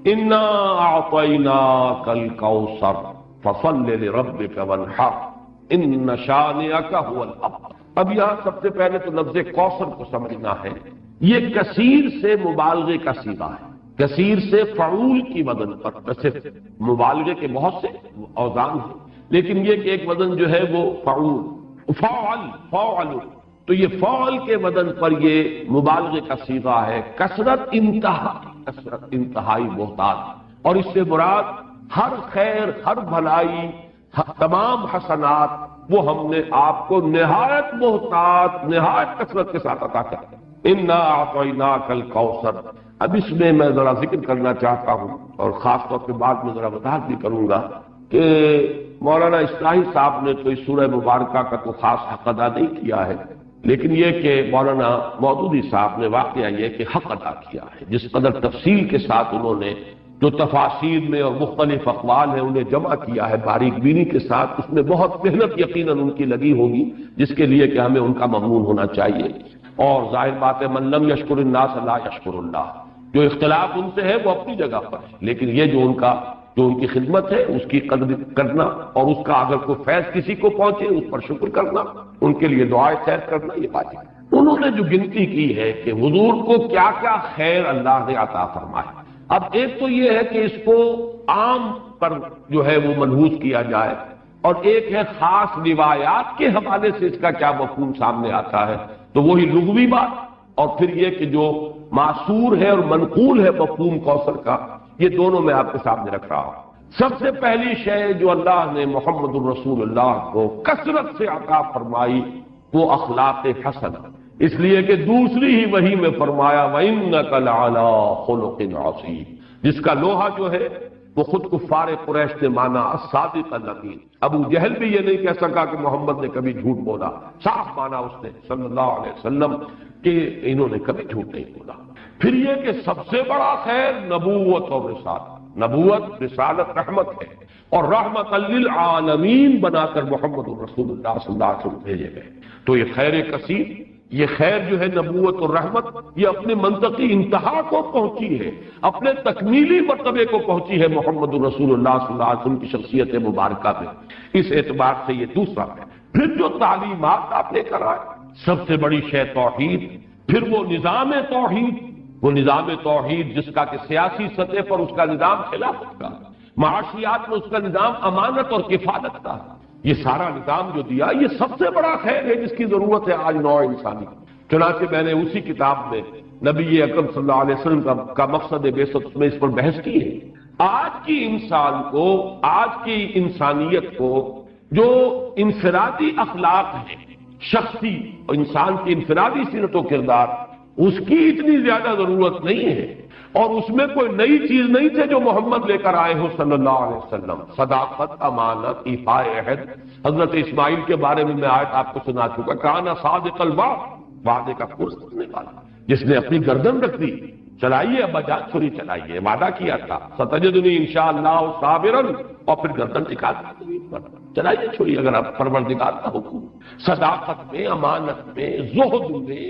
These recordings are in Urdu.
انا اعطیناک الکوثر فصل لربک وانحر ان شانئک هو الابتر۔ اب یہاں سب سے پہلے تو لفظ کوثر کو سمجھنا ہے، یہ کثیر سے مبالغے کا صیغہ ہے، کثیر سے فعول کی وزن پر، ویسے مبالغے کے بہت سے اوزان ہیں لیکن یہ کہ ایک وزن جو ہے وہ فعول، فعل، تو یہ فعل کے وزن پر یہ مبالغے کا صیغہ ہے، کثرت انتہائی محتاط، اور اس سے مراد ہر خیر، ہر بھلائی، تمام حسنات وہ ہم نے آپ کو نہایت محتاط، نہایت کثرت کے ساتھ عطا کر دیا۔ انا اعطیناک الکوثر، اب اس میں میں ذرا ذکر کرنا چاہتا ہوں اور خاص طور پہ بعد میں ذرا وضاحت بھی کروں گا کہ مولانا اصلاحی صاحب نے تو اس سورہ مبارکہ کا تو خاص حق ادا نہیں کیا ہے، لیکن یہ کہ مولانا مودودی صاحب نے واقعہ یہ کہ حق ادا کیا ہے، جس قدر تفصیل کے ساتھ انہوں نے جو تفاسیر میں اور مختلف اقوال ہیں انہیں جمع کیا ہے باریک بینی کے ساتھ، اس میں بہت محنت یقیناً ان کی لگی ہوگی، جس کے لیے کہ ہمیں ان کا ممنون ہونا چاہیے۔ اور ظاہر بات ہے من لم یشکر الناس لا یشکر اللہ، جو اختلاف ان سے ہے وہ اپنی جگہ پر ہے، لیکن یہ جو ان کی خدمت ہے اس کی قدر کرنا، اور اس کا اگر کوئی فیض کسی کو پہنچے اس پر شکر کرنا، ان کے لیے دعائیں خیر کرنا، یہ واجب ہے۔ انہوں نے جو گنتی کی ہے کہ حضور کو کیا کیا خیر اللہ نے عطا فرمایا، اب ایک تو یہ ہے کہ اس کو عام پر جو ہے وہ ملحوظ کیا جائے، اور ایک ہے خاص روایات کے حوالے سے اس کا کیا مفہوم سامنے آتا ہے، تو وہی لغوی بات، اور پھر یہ کہ جو معصور ہے اور منقول ہے مفہوم کوثر کا، یہ دونوں میں آپ کے سامنے رکھ رہا ہوں۔ سب سے پہلی شے جو اللہ نے محمد الرسول اللہ کو کثرت سے عطا فرمائی وہ اخلاق حسن، اس لیے کہ دوسری ہی وحی میں فرمایا وَإِنَّكَ لَعَلَىٰ خُلُقٍ عَظِيمٍ، جس کا لوہا جو ہے وہ خود کفار قریش نے مانا الصادق الامین۔ ابو جہل بھی یہ نہیں کہہ سکا کہ محمد نے کبھی جھوٹ بولا، صاف مانا اس نے صلی اللہ علیہ وسلم کہ انہوں نے کبھی جھوٹ نہیں بولا۔ پھر یہ کہ سب سے بڑا خیر نبوت اور رسالت، نبوت، رسالت رحمت ہے، اور رحمت للعالمین بنا کر محمد الرسول اللہ صلی اللہ علیہ وسلم بھیجے گئے۔ تو یہ خیر کثیر، یہ خیر جو ہے نبوت اور رحمت، یہ اپنے منطقی انتہا کو پہنچی ہے، اپنے تکمیلی مرتبے کو پہنچی ہے محمد الرسول اللہ صلی اللہ علیہ وسلم کی شخصیت مبارکہ میں۔ اس اعتبار سے یہ دوسرا ہے۔ پھر جو تعلیمات آپ لے کر آئے، سب سے بڑی شے توحید، پھر وہ نظام توحید جس کا کہ سیاسی سطح پر اس کا نظام خلافت کا، معاشیات میں اس کا نظام امانت اور کفالت کا، یہ سارا نظام جو دیا یہ سب سے بڑا خیر ہے جس کی ضرورت ہے آج نوع انسانی۔ چنانچہ میں نے اسی کتاب میں نبی اکرم صلی اللہ علیہ وسلم کا مقصد بعثت میں اس پر بحث کی ہے۔ آج کی انسان کو، آج کی انسانیت کو جو انفرادی اخلاق ہیں، شخصی انسان کی انفرادی سیرت و کردار، اس کی اتنی زیادہ ضرورت نہیں ہے، اور اس میں کوئی نئی چیز نہیں تھے جو محمد لے کر آئے ہو صلی اللہ علیہ وسلم۔ صداقت، امانت، ایفاء عہد، حضرت اسماعیل کے بارے میں آیت آپ کو سنا چکا، کانا صادق الوعد، وعدے کا پورا کرنے والا، جس نے اپنی گردن رکھ دی، چلائیے ابا جان چھری چلائیے، وعدہ کیا تھا ستجدنی انشاءاللہ صابرا، اور پھر گردن نکال چلائیے چھری اگر آپ پروردگار کا حکم۔ صداقت میں، امانت میں، زہد میں،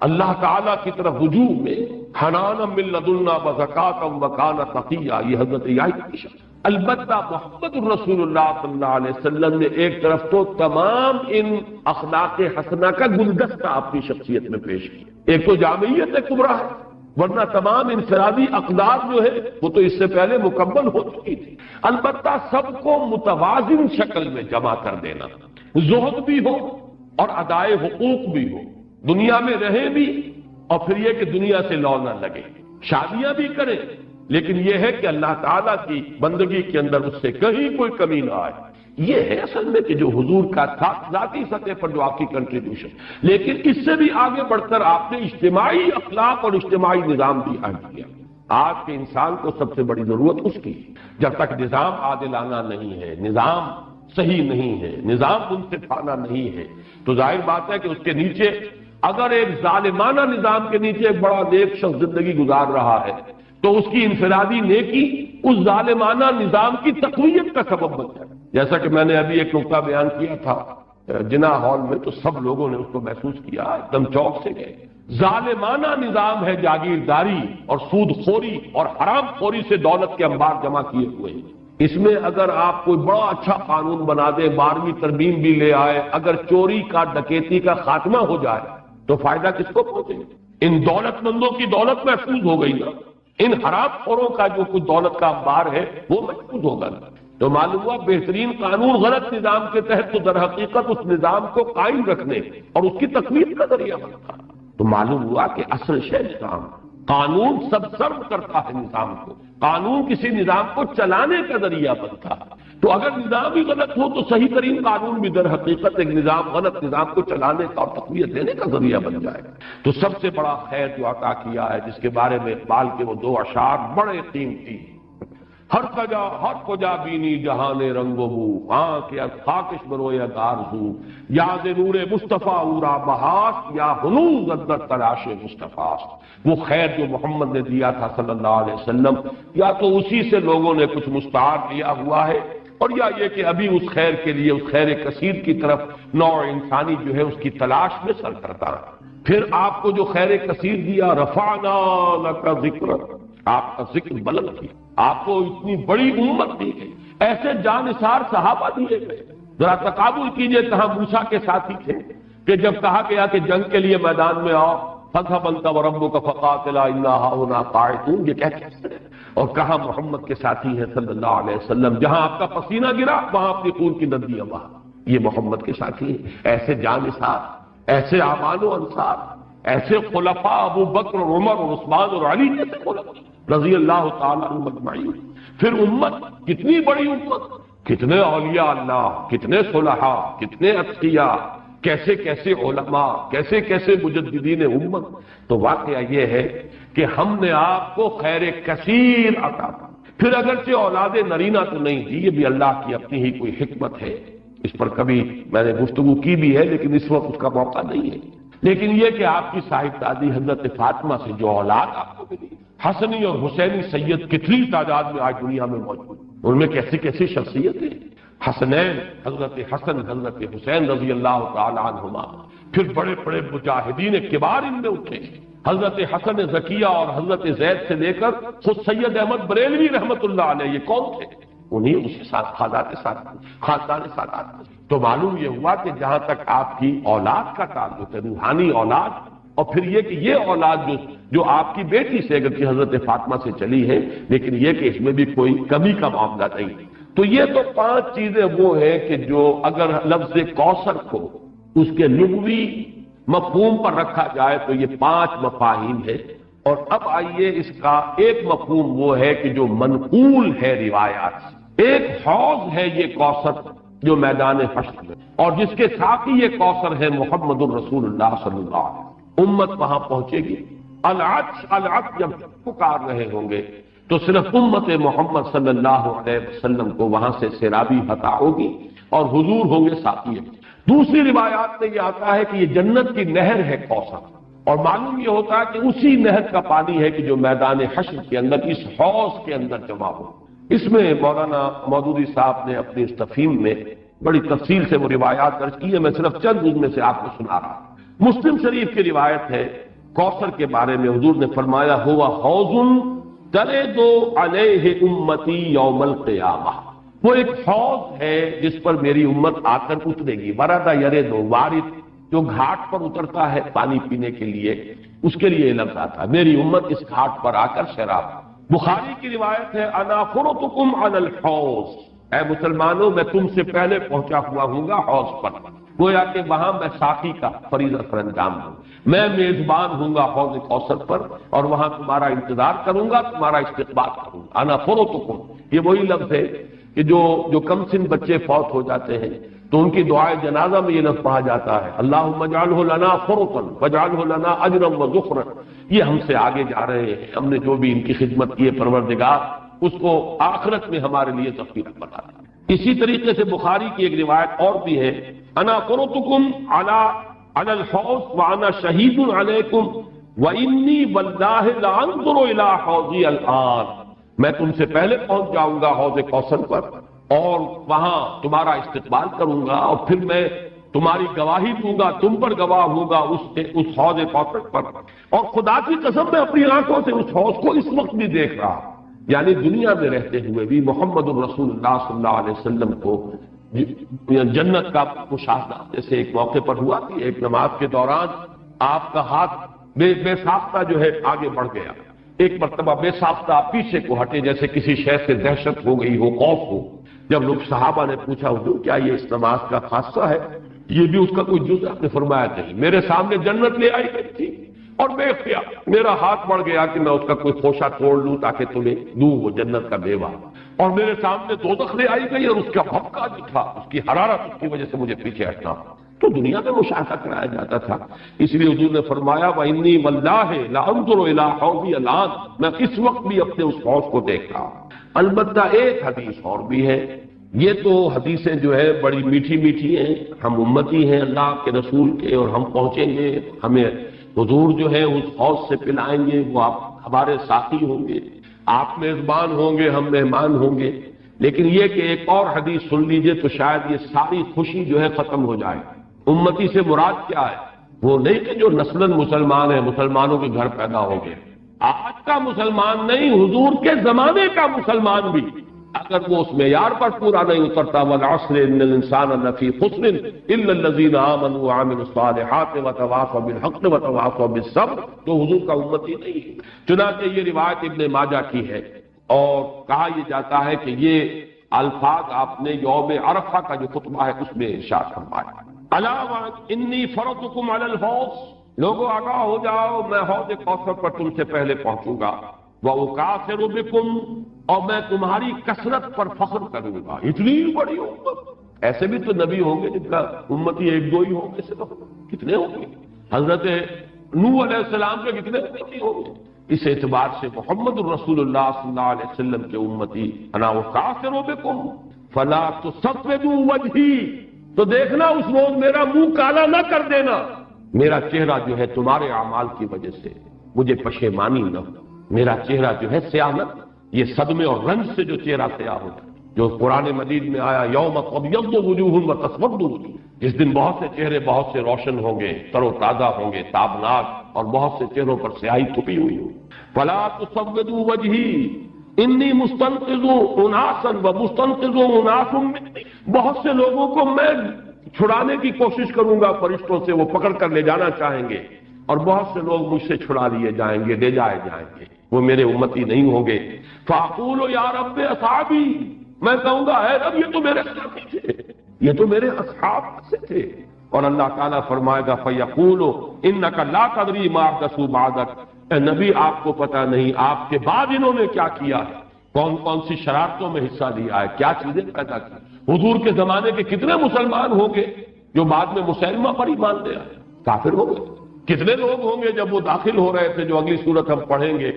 اللہ تعالیٰ کی طرف رجوع میں، حنانا من لدنا وزکاۃ وکان تقیا، یہ حضرت یعقوب کی شان۔ البتہ محمد الرسول اللہ صلی اللہ علیہ وسلم نے ایک طرف تو تمام ان اخلاق حسنہ کا گلدستہ اپنی شخصیت میں پیش کیا، ایک تو جامعیت کبریٰ ہے، ورنہ تمام انفرادی اقدار جو ہے وہ تو اس سے پہلے مکمل ہو چکی تھی، البتہ سب کو متوازن شکل میں جمع کر دینا، زہد بھی ہو اور ادائے حقوق بھی ہو، دنیا میں رہیں بھی اور پھر یہ کہ دنیا سے لو نہ لگے، شادیاں بھی کریں لیکن یہ ہے کہ اللہ تعالیٰ کی بندگی کے اندر اس سے کہیں کوئی کمی نہ آئے۔ یہ ہے اصل میں کہ جو حضور کا تھا ذاتی سطح پر جو آپ کی کنٹریبیوشن، لیکن اس سے بھی آگے بڑھ کر آپ نے اجتماعی اخلاق اور اجتماعی نظام بھی قائم کیا۔ آج کے انسان کو سب سے بڑی ضرورت اس کی، جب تک نظام عادلانہ نہیں ہے، نظام صحیح نہیں ہے، نظام منصفانہ نہیں ہے، تو ظاہر بات ہے کہ اس کے نیچے اگر ایک ظالمانہ نظام کے نیچے ایک بڑا نیک شخص زندگی گزار رہا ہے تو اس کی انفرادی نیکی اس ظالمانہ نظام کی تقویت کا سبب بن جائے۔ جیسا کہ میں نے ابھی ایک نقطہ بیان کیا تھا جنا ہال میں، تو سب لوگوں نے اس کو محسوس کیا، ایک دم چوک سے گئے ظالمانہ نظام ہے جاگیرداری اور سود خوری اور حرام خوری سے دولت کے انبار جمع کیے ہوئے ہیں۔ اس میں اگر آپ کوئی بڑا اچھا قانون بنا دے، 12ویں ترمیم بھی لے آئے، اگر چوری کا ڈکیتی کا خاتمہ ہو جائے تو فائدہ کس کو پہنچے؟ ان دولت مندوں کی دولت محفوظ ہو گئی نا، ان حرام خوروں کا جو کچھ دولت کا انبار ہے وہ محفوظ ہوگا نا۔ تو معلوم ہوا بہترین قانون غلط نظام کے تحت تو در حقیقت اس نظام کو قائم رکھنے اور اس کی تقویت کا ذریعہ بنتا۔ تو معلوم ہوا کہ اصل شے نظام، قانون سب سرو کرتا ہے نظام کو، قانون کسی نظام کو چلانے کا ذریعہ بنتا ہے۔ تو اگر نظام ہی غلط ہو تو صحیح ترین قانون بھی در حقیقت ایک نظام غلط نظام کو چلانے کا اور تقویت دینے کا ذریعہ بن جائے گا۔ تو سب سے بڑا خیر جو عطا کیا ہے، جس کے بارے میں اقبال کے وہ 2 اشعار بڑے قیمتی، ہر کجا بینی جہان رنگ و بو، آنکھ یا خاکش برویا آرزو، یاد نور مصطفیٰ اورا بہاس، یا ہنوز اندر تلاش مصطفیٰ۔ وہ خیر جو محمد نے دیا تھا صلی اللہ علیہ وسلم، یا تو اسی سے لوگوں نے کچھ مستعار لیا ہوا ہے، اور یا یہ کہ ابھی اس خیر کے لیے، اس خیر کثیر کی طرف نوع انسانی جو ہے اس کی تلاش میں سر کرتا ہے۔ پھر آپ کو جو خیر کثیر دیا، رفعنا لک ذکرک، آپ کا ذکر بلند کیا، آپ کو اتنی بڑی امت دی گئی، ایسے جانثار صحابہ دیے گئے۔ ذرا تقابل کیجئے، کہاں موسیٰ کے ساتھی تھے کہ جب کہا گیا کہ جنگ کے لیے میدان میں آؤ، فاذهب انت وربك فقاتلا انا هاهنا قاعدون، یہ کہتے ہیں، اور کہاں محمد کے ساتھی ہیں صلی اللہ علیہ وسلم، جہاں آپ کا پسینہ گرا وہاں اپنی خون کی ندیاں بہا، یہ محمد کے ساتھی ہیں۔ ایسے جانثار، ایسے اعوان و انصار، ایسے خلفاء ابو بکر اور عمر اور عثمان اور علی جیسے خلفاء رضی اللہ تعالی عنہم اجمعین۔ پھر امت، کتنی بڑی امت، کتنے اولیاء اللہ، کتنے صلحاء، کتنے اتقیاء، کیسے کیسے علماء، کیسے کیسے مجددین امت۔ تو واقعہ یہ ہے کہ ہم نے آپ کو خیر کثیر عطا کیا۔ پھر اگرچہ اولاد نرینہ تو نہیں دی، یہ بھی اللہ کی اپنی ہی کوئی حکمت ہے، اس پر کبھی میں نے گفتگو کی بھی ہے لیکن اس وقت اس کا موقع نہیں ہے۔ لیکن یہ کہ آپ کی صاحب دادی حضرت فاطمہ سے جو اولاد آپ کو ملی، حسنی اور حسینی سید کتنی تعداد میں آج دنیا میں موجود، ان میں کیسی کیسی شخصیتیں، حسنین حضرت حسن حضرت حسین رضی اللہ تعالی عنہما، پھر بڑے بڑے مجاہدین کبار ان میں اٹھے، حضرت حسن زکیہ اور حضرت زید سے لے کر خود سید احمد بریلوی رحمت اللہ علیہ، یہ کون تھے؟ انہیں اسی ساتھ خاندان سادات۔ تو معلوم یہ ہوا کہ جہاں تک آپ کی اولاد کا تعلق ہے، روحانی اولاد، اور پھر یہ کہ یہ اولاد جو آپ کی بیٹی سے اگر کہ حضرت فاطمہ سے چلی ہے، لیکن یہ کہ اس میں بھی کوئی کمی کا معاملہ نہیں۔ تو یہ تو 5 چیزیں وہ ہیں کہ جو اگر لفظ کوثر کو اس کے لغوی مفہوم پر رکھا جائے تو یہ 5 مفاہیم ہے۔ اور اب آئیے اس کا ایک مفہوم وہ ہے کہ جو منقول ہے روایات سے۔ ایک حوض ہے یہ کوثر جو میدان حشر میں، اور جس کے ساتھ ہی یہ کوثر ہے محمد الرسول اللہ صلی اللہ علیہ وسلم۔ امت وہاں پہنچے گی، العطش جب پکار رہے ہوں گے تو صرف امت محمد صلی اللہ علیہ وسلم کو وہاں سے سیرابی عطا ہوگی اور حضور ہوں گے ساتھی۔ دوسری روایات میں یہ آتا ہے کہ یہ جنت کی نہر ہے کوثر، اور معلوم یہ ہوتا ہے کہ اسی نہر کا پانی ہے کہ جو میدان حشر کے اندر اس حوض کے اندر جمع ہو۔ اس میں مولانا مودودی صاحب نے اپنی اس تفہیم میں بڑی تفصیل سے وہ روایات درج کی ہے، میں صرف چند ان میں سے آپ کو سنا رہا ہوں۔ مسلم شریف کی روایت ہے کوثر کے بارے میں، حضور نے فرمایا ہوا حوض ترد علیہ امتی یوم القیامہ، وہ ایک حوض ہے جس پر میری امت آ کر اترے گی۔ ورد یرد، وارد جو گھاٹ پر اترتا ہے پانی پینے کے لیے، اس کے لیے لفظ آتا ہے میری امت اس گھاٹ پر آ کر شراب۔ بخاری کی روایت ہے انا فرطکم علی الحوض، اے مسلمانوں میں تم سے پہلے پہنچا ہوا ہوں گا حوض پر، گویا کہ وہاں میں ساقی کا فریضہ سر انجام دوں، میں میزبان ہوں گا حوض کوثر پر، اور وہاں تمہارا انتظار کروں گا، تمہارا استقبال کروں گا۔ انا فرطکم، یہ وہی لفظ ہے کہ جو کم سن بچے فوت ہو جاتے ہیں تو ان کی دعائے جنازہ میں یہ لفظ پڑھا جاتا ہے اللہم اجعلہ لنا فرطا واجعلہ لنا اجرا وذخرا، یہ ہم سے آگے جا رہے ہیں، ہم نے جو بھی ان کی خدمت کی ہے پروردگار اس کو آخرت میں ہمارے لیے ذخیرہ بنا دے۔ اسی طریقے سے بخاری کی ایک روایت اور بھی ہے انا فرطکم علی الحوض وانا شہید علیکم وانی واللہ لانظر الی حوضی الان، میں تم سے پہلے پہنچ جاؤں گا حوض کوثر پر اور وہاں تمہارا استقبال کروں گا، اور پھر میں تمہاری گواہی دوں گا، تم پر گواہ ہوگا اس حوض کوثر پر، اور خدا کی قسم میں اپنی آنکھوں سے اس حوض کو اس وقت بھی دیکھ رہا ہوں۔ یعنی دنیا میں رہتے ہوئے بھی محمد الرسول اللہ صلی اللہ علیہ وسلم کو جنت کا مشاہدہ جیسے ایک موقع پر ہوا کہ ایک نماز کے دوران آپ کا ہاتھ بے ساختہ جو ہے آگے بڑھ گیا، ایک مرتبہ بے ساختہ آپ پیچھے کو ہٹے جیسے کسی شے سے دہشت ہو گئی ہو، خوف ہو۔ جب لوگ صحابہ نے پوچھا حضور کیا یہ اس نماز کا خاصہ ہے، یہ بھی اس کا کوئی جز؟ آپ نے فرمایا نہیں، میرے سامنے جنت لے آئی گئی تھی اور بے اختیار میرا ہاتھ بڑھ گیا کہ میں اس کا کوئی خوشہ توڑ لوں تاکہ تمہیں دوں وہ جنت کا میوہ، اور میرے سامنے دوزخ لے آئی گئی اور اس کا بھبکا جو تھا، اس کی حرارت، اس کی وجہ سے مجھے پیچھے ہٹنا تو دنیا میں مشاہدہ کرایا جاتا تھا۔ اس لیے حضور نے فرمایا وَإِنِّي وَاللَّهِ لَأَنظُرُ إِلَىٰ حَوْضِي الْآنَ، میں اس وقت بھی اپنے اس حوض کو دیکھ رہا ہوں۔ البتہ ایک حدیث اور بھی ہے، یہ تو حدیثیں جو ہے بڑی میٹھی میٹھی ہیں، ہم امتی ہیں اللہ کے رسول کے اور ہم پہنچیں گے، ہمیں حضور جو ہے اس حوض سے پلائیں گے، وہ آپ ہمارے ساتھی ہوں گے، آپ میزبان ہوں گے، ہم مہمان ہوں گے۔ لیکن یہ کہ ایک اور حدیث سن لیجئے تو شاید یہ ساری خوشی جو ہے ختم ہو جائے۔ امتی سے مراد کیا ہے؟ وہ نہیں کہ جو نسلاً مسلمان ہیں، مسلمانوں کے گھر پیدا ہو گئے، آج کا مسلمان نہیں، حضور کے زمانے کا مسلمان بھی اگر وہ اس معیار پر پورا نہیں اترتا والعصر ان الانسان لفی خسر الا الذین آمنوا وعملوا الصالحات وتواصوا بالحق وتواصوا بالصبر، تو حضور کا امتی نہیں ہے۔ چنانچہ یہ روایت ابن ماجہ کی ہے اور کہا یہ جاتا ہے کہ یہ الفاظ آپ نے یوم عرفہ کا جو خطبہ ہے اس میں ارشاد فرمایا، الا انی فرضتکم علی الحوض، لوگوں آگاہ ہو جاؤ میں حوض کوثر پر تم سے پہلے پہنچوں گا، وَأُكَافِرُ بِكُمْ، اور میں تمہاری کثرت پر فخر کروں گا۔ اتنی بڑی امت، ایسے بھی تو نبی ہوں گے جن کا امتی ایک دو ہی ہوں گے، صرف کتنے ہوں گے؟ حضرت نوح علیہ السلام کے کتنے امتی ہوں گے؟ اس اعتبار سے محمد الرسول اللہ صلی اللہ علیہ وسلم کے امتی انا وَكَافِرُ بِكُمْ فَلَا تُسَوِّدُوا وَجْهِي، تو دیکھنا اس روز میرا منہ کالا نہ کر دینا، میرا چہرہ جو ہے تمہارے اعمال کی وجہ سے مجھے پشیمانی نہ ہو، میرا چہرہ جو ہے سیاہ نہ، یہ صدمے اور رنج سے جو چہرہ سیاہ ہوتا ہے، جو قرآن مجید میں آیا یوم تبیض وجوہ وتسود وجوہ، جس دن بہت سے چہرے بہت سے روشن ہوں گے، تر و تازہ ہوں گے، تابناک، اور بہت سے چہروں پر سیاہی تھپی ہوئی ہوگی۔ فلا تسودوا وجہی انی مستنقذ اناسا ومستنقذ اناس منی، بہت سے لوگوں کو میں چھڑانے کی کوشش کروں گا فرشتوں سے، وہ پکڑ کر لے جانا چاہیں گے، اور بہت سے لوگ مجھ سے چھڑا لیے جائیں گے، لے جائے جائیں گے، وہ میرے امتی نہیں ہوں گے۔ فاقول یا رب اصحابی، میں کہوں گا اے رب یہ تو میرے ساتھی تھے، یہ تو میرے اصحاب سے تھے، اور اللہ تعالیٰ فرمائے گا فیقول انک لا تدری ما احدثوا بعدک، اے نبی آپ کو پتہ نہیں آپ کے بعد انہوں نے کیا کیا ہے، کون کون سی شرارتوں میں حصہ لیا ہے، کیا چیزیں پیدا کی۔ حضور کے زمانے کے کتنے مسلمان ہوں گے جو بعد میں مسلمہ پر ایمان لے آئے، کافر ہو گئے؟ کتنے لوگ ہوں گے جب وہ داخل ہو رہے تھے، جو اگلی صورت ہم پڑھیں گے،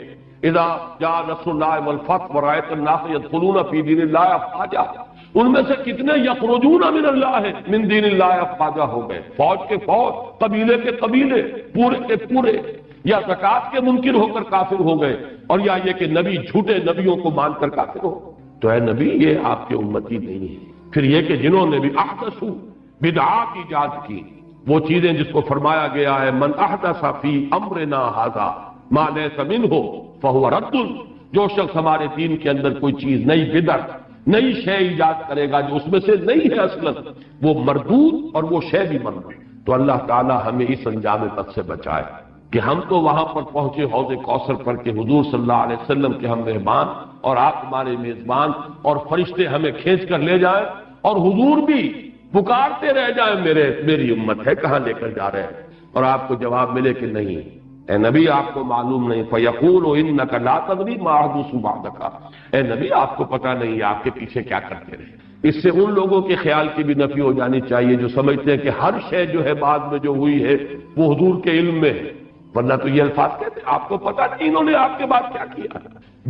اذا جاء نصر اللہ والفتح ورأیت الناس يدخلون فی دین اللہ افواجا، ان میں سے کتنے یخرجون من اللہ من دین اللہ افواجا ہو گئے، فوج کے فوج، قبیلے کے قبیلے، پورے کے پورے، یا زکات کے منکر ہو کر کافر ہو گئے، اور یا یہ کہ نبی جھوٹے نبیوں کو مان کر کافر ہو۔ تو اے نبی یہ آپ کے امتی نہیں ہے۔ پھر یہ کہ جنہوں نے بھی احدثوا بدعات ایجاد کی، وہ چیزیں جس کو فرمایا گیا ہے من احدث فی امرنا ھذا ما لیس منہ فہو رد، جو شخص ہمارے دین کے اندر کوئی چیز نئی بدعت، نئی شے ایجاد کرے گا جو اس میں سے نہیں ہے اصلاً، وہ مردود، اور وہ شے بھی مردود۔ تو اللہ تعالی ہمیں اس انجام بد سے بچائے کہ ہم تو وہاں پر پہنچے حوض کوثر پر کہ حضور صلی اللہ علیہ وسلم کے ہم مہمان اور آپ ہمارے میزبان، اور فرشتے ہمیں کھینچ کر لے جائیں، اور حضور بھی پکارتے رہ جائیں میری امت ہے کہاں لے کر جا رہے ہیں، اور آپ کو جواب ملے کہ نہیں اے نبی آپ کو معلوم نہیں، فیقول انک لا تدری ما احدث بعدک، اے نبی آپ کو پتہ نہیں آپ کے پیچھے کیا کرتے رہے۔ اس سے ان لوگوں کے خیال کی بھی نفی ہو جانی چاہیے جو سمجھتے ہیں کہ ہر شے جو ہے بعد میں جو ہوئی ہے وہ حضور کے علم میں ہے، ورنہ تو یہ الفاظ کہتے ہیں آپ کو پتہ نہیں انہوں نے آپ کے بعد کیا کیا۔